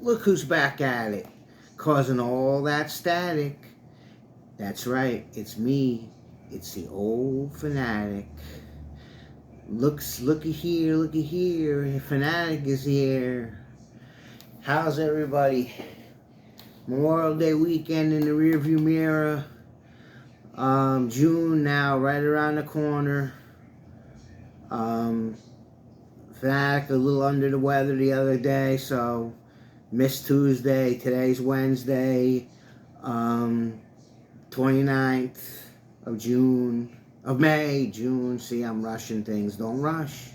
Look who's back at it, causing all that static. That's right, it's me. It's the old Fanatic. Looky here. Fanatic is here. How's everybody? Memorial Day weekend in the rearview mirror. June now, right around the corner. Fanatic a little under the weather the other day, so missed Tuesday. Today's Wednesday, 29th of June. See, I'm rushing things. Don't rush.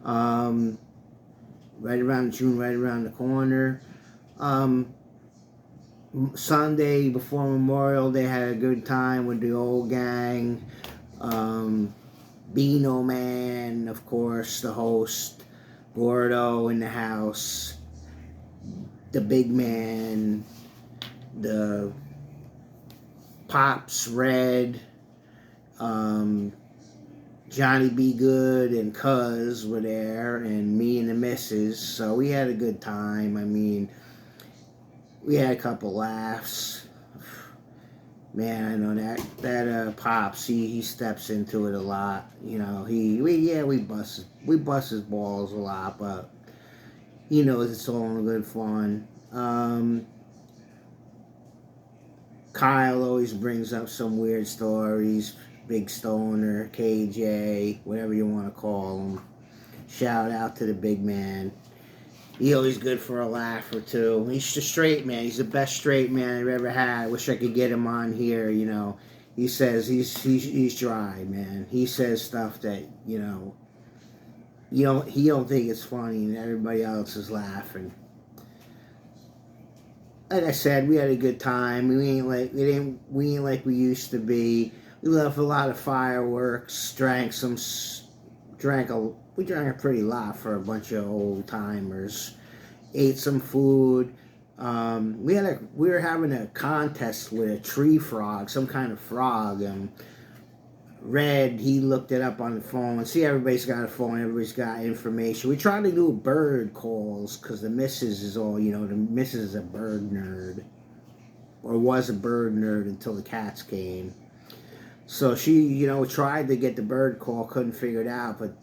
Right around June, right around the corner. Sunday before Memorial Day, had a good time with the old gang. Beano Man, of course, the host. Gordo in the house. The big man. The Pops, Red. Johnny B. Good and Cuz were there, and me and the missus. So we had a good time. I mean, we had a couple laughs. Man, I know that Pops, he steps into it a lot. You know, we bust his balls a lot, but he knows it's all in good fun. Kyle always brings up some weird stories. Big Stoner, KJ, whatever you want to call him. Shout out to the big man. He's always good for a laugh or two. He's the straight man. He's the best straight man I've ever had. I wish I could get him on here, you know. He says he's dry, man. He says stuff that, you know, he don't think it's funny, and everybody else is laughing. Like I said, we had a good time. We ain't like we used to be. We left a lot of fireworks. We drank a pretty lot for a bunch of old timers. Ate some food. We were having a contest with a tree frog, some kind of frog. And Red, he looked it up on the phone. See, everybody's got a phone. Everybody's got information. We tried to do bird calls because the missus is all, you know, the missus is a bird nerd. Or was a bird nerd until the cats came. So she, you know, tried to get the bird call, couldn't figure it out. But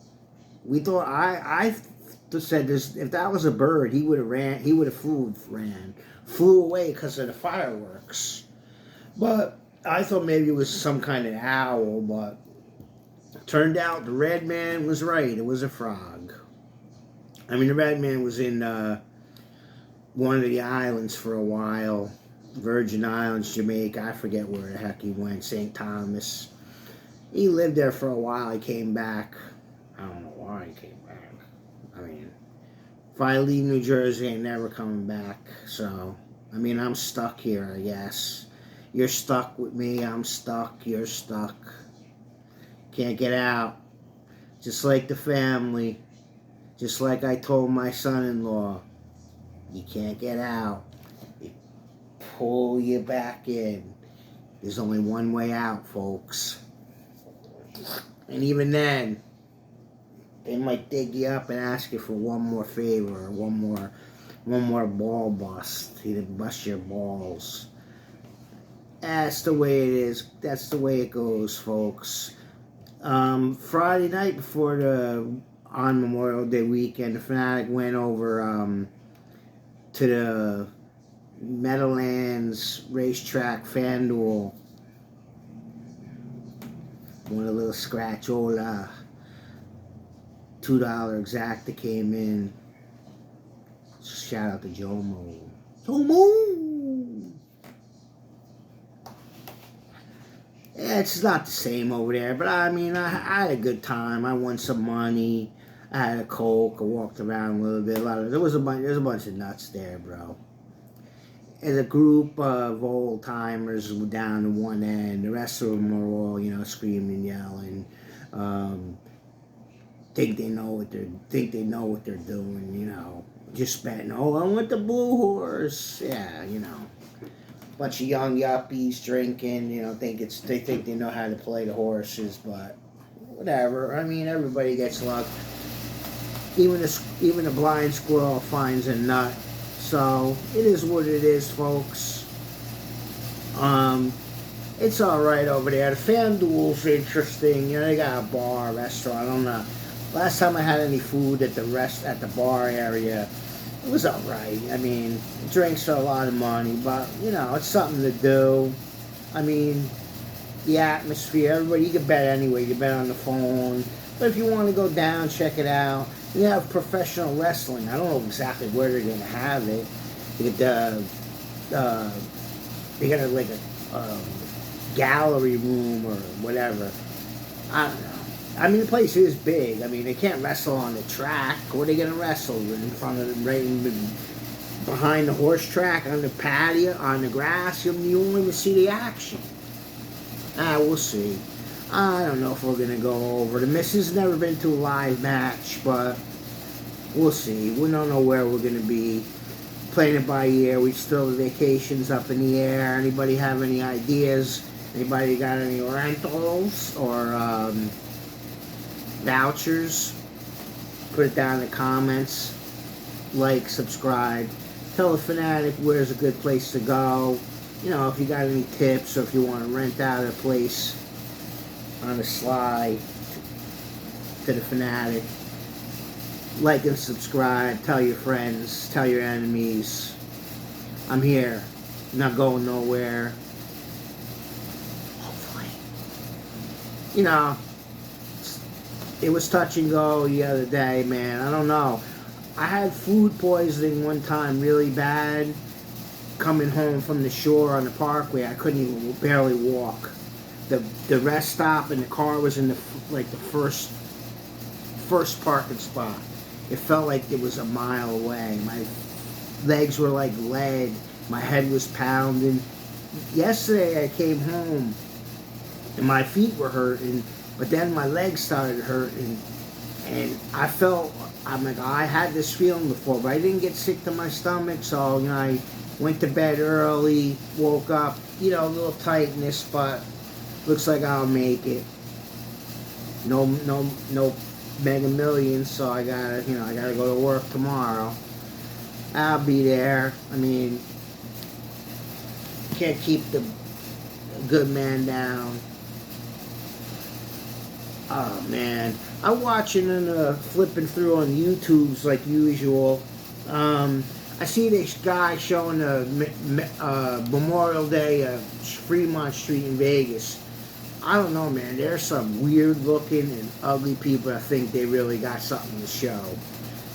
we thought, I said this, if that was a bird, he would have flew away because of the fireworks. But I thought maybe it was some kind of owl, but turned out the red man was right. It was a frog. I mean, the red man was in one of the islands for a while. Virgin Islands, Jamaica, I forget where the heck he went, St. Thomas. He lived there for a while, he came back. I don't know why he came back. I mean, if I leave New Jersey, I ain't never coming back. So, I mean, I'm stuck here, I guess. You're stuck with me, I'm stuck, you're stuck. Can't get out. Just like the family. Just like I told my son-in-law. You can't get out. Pull you back in. There's only one way out, folks. And even then, they might dig you up and ask you for one more favor, or one more ball bust. You to bust your balls. That's the way it is. That's the way it goes, folks. Friday night on Memorial Day weekend, the Fanatic went over to the Meadowlands Racetrack FanDuel. Won a little scratchola. $2 exacta came in. Shout out to Jomo. Jomo! Yeah, it's not the same over there, but I mean, I had a good time. I won some money. I had a Coke. I walked around a little bit. There's a bunch of nuts there, bro. As a group of old timers down to one end, the rest of them are all, you know, screaming and yelling. Think they know what they're doing, you know. Just betting, I want the blue horse. Yeah, you know. Bunch of young yuppies drinking, you know, they think they know how to play the horses, but whatever. I mean, everybody gets luck. Even a blind squirrel finds a nut. So it is what it is, folks. It's all right over there. The FanDuel's interesting. You know, they got a bar, restaurant. I don't know. Last time I had any food at the bar area, it was all right. I mean, drinks are a lot of money, but you know, it's something to do. I mean, the atmosphere. Everybody, you can bet anyway. You can bet on the phone. But if you want to go down, check it out. You have professional wrestling. I don't know exactly where they're going to have it. You get they got like a gallery room or whatever. I don't know. I mean, the place is big. I mean, they can't wrestle on the track. Where are they going to wrestle? In front of them, right behind the horse track, on the patio, on the grass? You won't even see the action. We'll see. I don't know if we're going to go over. The missus has never been to a live match, but we'll see. We don't know where we're going to be. Playing it by ear. We still have vacations up in the air. Anybody have any ideas? Anybody got any rentals or vouchers? Put it down in the comments. Like, subscribe. Tell the Fanatic where's a good place to go. You know, if you got any tips or if you want to rent out a place on the sly to the Fanatic. Like and subscribe. Tell your friends. Tell your enemies. I'm here. I'm not going nowhere. Hopefully. You know, it was touch and go the other day, man. I don't know. I had food poisoning one time really bad. Coming home from the shore on the parkway, I couldn't even barely walk. The rest stop and the car was in the first parking spot. It felt like it was a mile away. My legs were like lead. My head was pounding. Yesterday I came home and my feet were hurting, but then my legs started hurting, and I'm like, I had this feeling before, but I didn't get sick to my stomach, so you know, I went to bed early, woke up, you know, a little tightness, but looks like I'll make it. No Mega Millions, so I gotta go to work tomorrow. I'll be there. I mean, can't keep the good man down. Oh man, I'm watching and flipping through on YouTube's like usual. I see this guy showing Memorial Day Fremont Street in Vegas. I don't know, man. There's some weird looking and ugly people that think they really got something to show.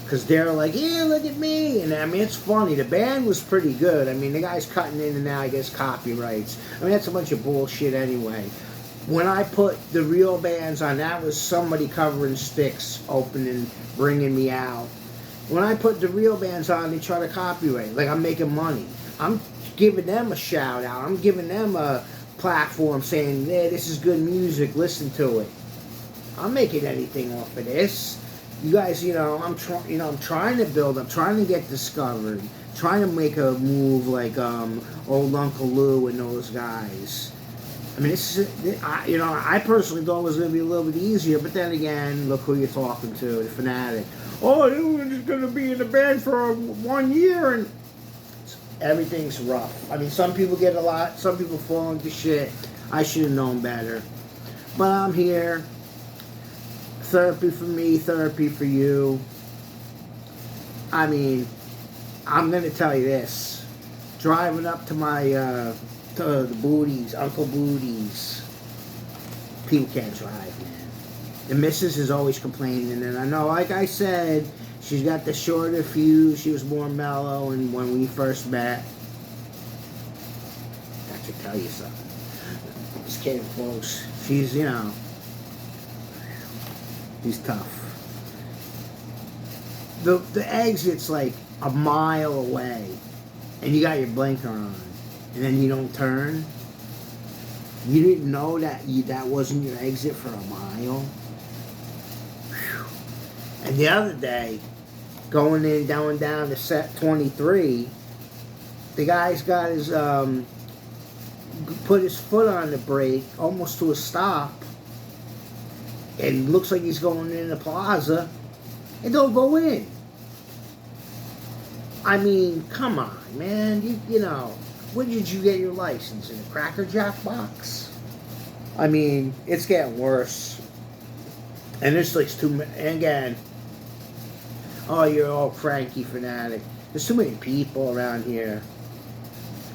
Because they're like, yeah, look at me. And I mean, it's funny. The band was pretty good. I mean, the guy's cutting in and out, I guess, copyrights. I mean, that's a bunch of bullshit anyway. When I put the real bands on, that was somebody covering sticks, opening, bringing me out. When I put the real bands on, they try to copyright. Like, I'm making money. I'm giving them a shout out. I'm giving them a platform saying, yeah, this is good music, listen to it. I'm making anything off of this. You guys, you know, I'm trying to build, I'm trying to get discovered, trying to make a move like old Uncle Lou and those guys. I mean, I personally thought it was going to be a little bit easier, but then again, look who you're talking to, the Fanatic. Oh, you're just going to be in the band for 1 year, and everything's rough. I mean, some people get a lot, some people fall into shit. I should have known better. But I'm here. Therapy for me, therapy for you. I mean, I'm going to tell you this. Driving up to my, to the Booties, Uncle Booties, people can't drive, man. The missus is always complaining, and I know, like I said, she's got the shorter fuse. She was more mellow, and when we first met, I should tell you something. Just kidding, folks. She's, you know, she's tough. The exit's like a mile away, and you got your blinker on, and then you don't turn. You didn't know that that wasn't your exit for a mile. Whew. And the other day, going down to set 23, the guy's got his put his foot on the brake almost to a stop, and looks like he's going in the plaza, and don't go in. I mean, come on, man. You know, when did you get your license? In a Cracker Jack box? I mean, it's getting worse. And there's like too many. And again, oh, you're all cranky fanatic. There's too many people around here.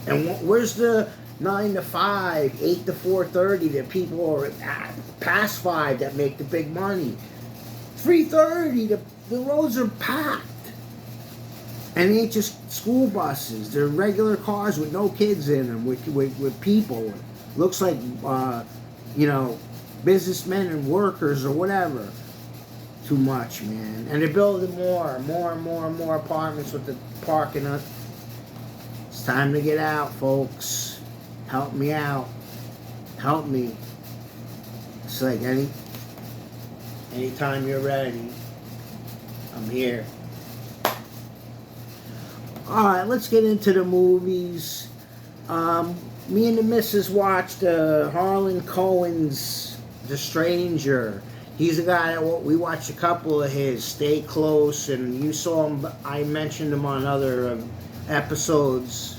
And where's the 9 to 5, 8 to 4:30 that people are past 5 that make the big money? 3:30, the roads are packed. And it ain't just school buses. They're regular cars with no kids in them, with people. Looks like, you know, businessmen and workers or whatever. Too much, man. And they're building more apartments with the parking lot. It's time to get out, folks. Help me out. Help me. It's like anytime you're ready, I'm here. Alright, let's get into the movies. Me and the missus watched Harlan Cohen's The Stranger. He's a guy that we watched a couple of his, Stay Close, and you saw him, I mentioned him on other episodes.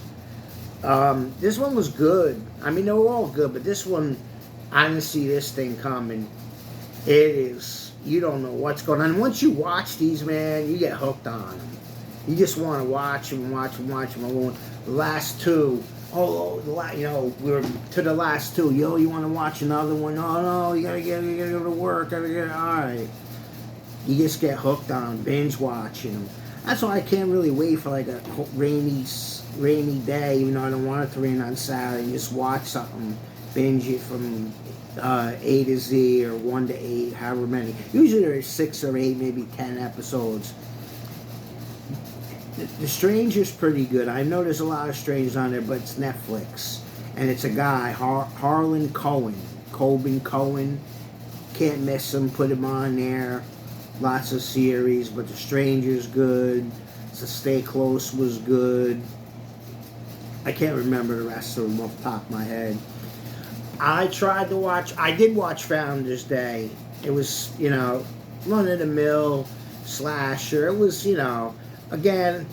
This one was good. I mean, they were all good, but this one, I didn't see this thing coming. It is, you don't know what's going on. Once you watch these, man, you get hooked on them. You just want to watch them. The last two, you know, we're to the last two. Yo, you want to watch another one? No, you gotta go to work. All right. You just get hooked on binge watching them. That's why I can't really wait for like a rainy day, even though I don't want it to rain on Saturday. And just watch something, binge it from A to Z or 1 to 8, however many. Usually there's 6 or 8, maybe 10 episodes. The Stranger's pretty good. I know there's a lot of Strangers on there, but it's Netflix. And it's a guy, Harlan Cohen. Cohen. Can't miss him, put him on there. Lots of series, but The Stranger's good. So Stay Close was good. I can't remember the rest of them off the top of my head. I did watch Founders Day. It was, you know, run-of-the-mill slasher. It was, you know, again,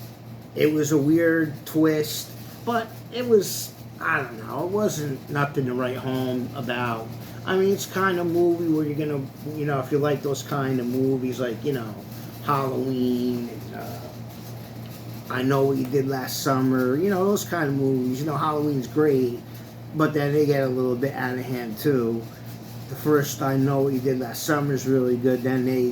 it was a weird twist, but it was, I don't know, it wasn't nothing to write home about. I mean, it's kind of movie where you're gonna, you know, if you like those kind of movies, like, you know, Halloween, and, I Know What You Did Last Summer, you know, those kind of movies. You know, Halloween's great, but then they get a little bit out of hand too. The first I Know What You Did Last Summer is really good. Then they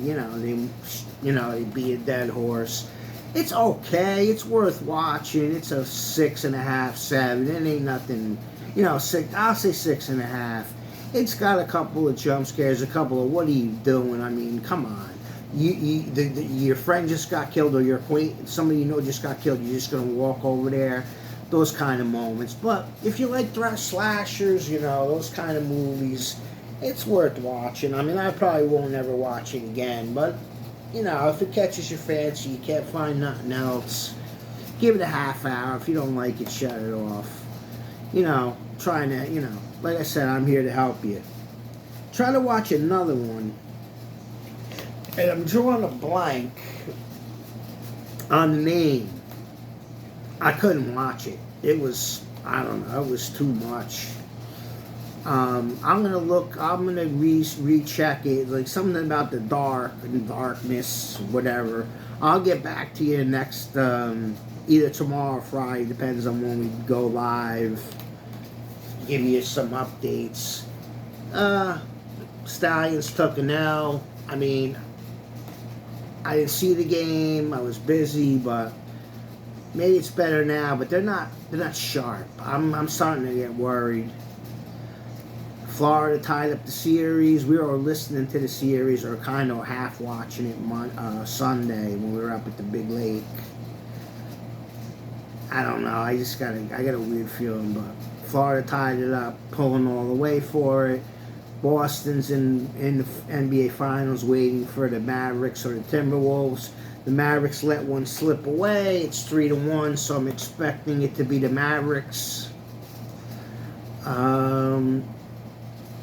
beat a dead horse. It's okay. It's worth watching. It's a 6.5, 7. It ain't nothing, you know. I'll say 6.5. It's got a couple of jump scares, a couple of what are you doing? I mean, come on. Your friend just got killed, or somebody you know just got killed. You're just gonna walk over there. Those kind of moments. But if you like slashers, you know, those kind of movies, it's worth watching. I mean, I probably won't ever watch it again, but you know, if it catches your fancy, you can't find nothing else, give it a half hour. If you don't like it, shut it off. You know, trying to, you know, like I said, I'm here to help you. Try to watch another one, and I'm drawing a blank on the name. I couldn't watch it. It was, I don't know, it was too much. I'm gonna recheck it, like something about the darkness, whatever. I'll get back to you next, either tomorrow or Friday, depends on when we go live. Give you some updates. Stallions took an L. I mean, I didn't see the game. I was busy, but maybe it's better now. But they're not sharp. I'm starting to get worried. Florida tied up the series. We were listening to the series, or kind of half watching it Sunday when we were up at the Big Lake. I don't know. I got a weird feeling, but Florida tied it up, pulling all the way for it. Boston's in the NBA Finals, waiting for the Mavericks or the Timberwolves. The Mavericks let one slip away. It's 3-1, so I'm expecting it to be the Mavericks.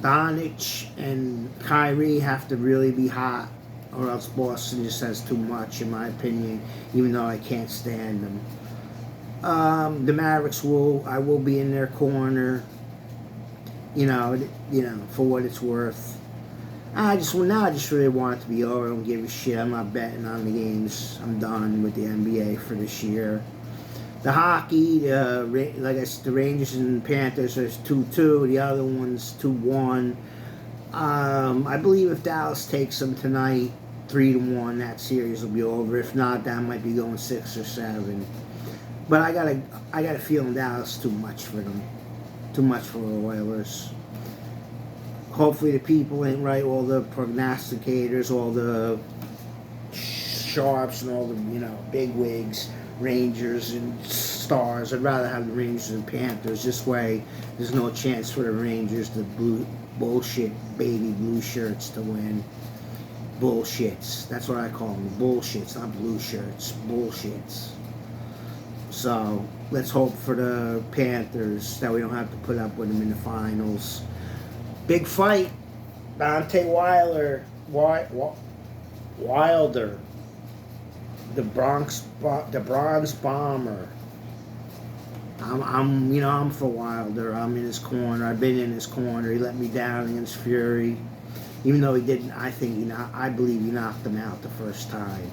Doncic and Kyrie have to really be hot or else Boston just has too much, in my opinion, even though I can't stand them. The Mavericks I will be in their corner, for what it's worth. I just really want it to be over. I don't give a shit. I'm not betting on the games. I'm done with the NBA for this year. The hockey, the Rangers and Panthers are 2-2. The other one's 2-1. I believe if Dallas takes them tonight, 3-1, that series will be over. If not, that might be going 6 or 7. But I got a feeling Dallas too much for them, too much for the Oilers. Hopefully the people ain't right. All the prognosticators, all the sharps, and all the big wigs, Rangers and Stars. I'd rather have the Rangers and Panthers. This way, there's no chance for the Rangers, the bullshit baby blue shirts, to win. Bullshits. That's what I call them. Bullshits, not blue shirts. Bullshits. So let's hope for the Panthers that we don't have to put up with them in the finals. Big fight. Dante Wilder. The Bronze Bomber. I'm for Wilder. I'm in his corner. I've been in his corner. He let me down against Fury, even though he didn't. I believe he knocked him out the first time.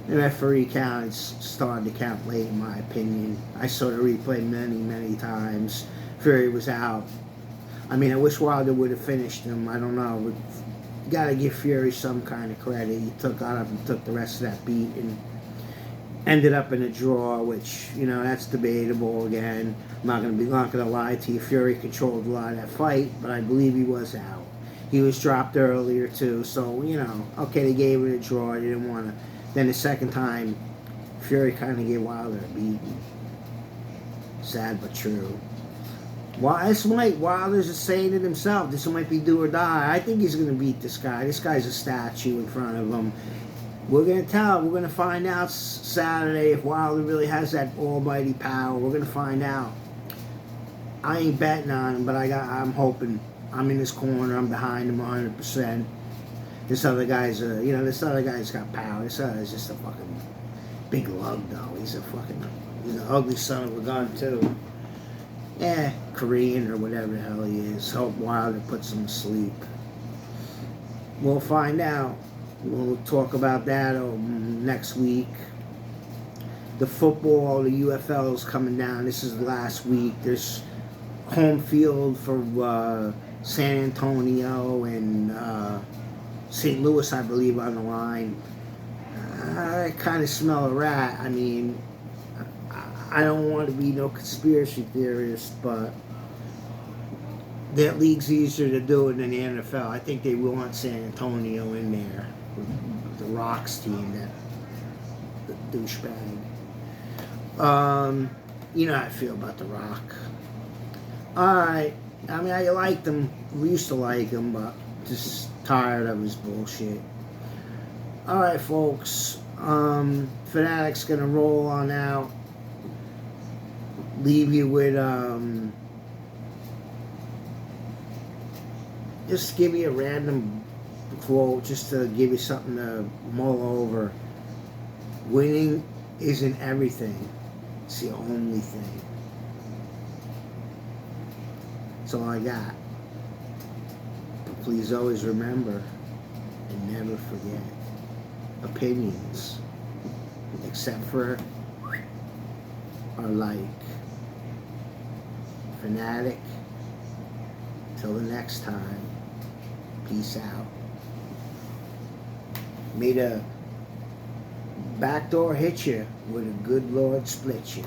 The referee started to count late, in my opinion. I saw the replay many times. Fury was out. I wish Wilder would have finished him. I don't know. You got to give Fury some kind of credit. He took the rest of that beat and ended up in a draw, which, that's debatable again. I'm not gonna lie to you. Fury controlled a lot of that fight, but I believe he was out. He was dropped earlier too, so okay, they gave it a draw. They didn't want to. Then the second time, Fury kind of gave Wilder a beating. Sad but true. Wilder's just saying it himself. This might be do or die. I think he's gonna beat this guy. This guy's a statue in front of him. We're going to find out Saturday if Wilder really has that almighty power. We're going to find out. I ain't betting on him, but I'm hoping. I'm in his corner. I'm behind him 100%. This other guy's got power. This other guy's just a fucking big lug, though. He's an ugly son of a gun, too. Yeah, Korean or whatever the hell he is. Hope Wilder puts him to sleep. We'll find out. We'll talk about that next week. The football, the UFL is coming down. This is the last week. There's home field for San Antonio and St. Louis, I believe, on the line. I kind of smell a rat. I don't want to be no conspiracy theorist, but that league's easier to do it than the NFL. I think they want San Antonio in there. The Rock's team, that douchebag. You know how I feel about The Rock. Alright. I liked him. We used to like him, but just tired of his bullshit. Alright, folks. Fanatic's gonna roll on out. Leave you with, just give me a random quote just to give you something to mull over. Winning isn't everything. It's the only thing. That's all I got. But please always remember and never forget opinions, except for our like. Fanatic. Till the next time. Peace out. May the back door hit you, where the good Lord split you.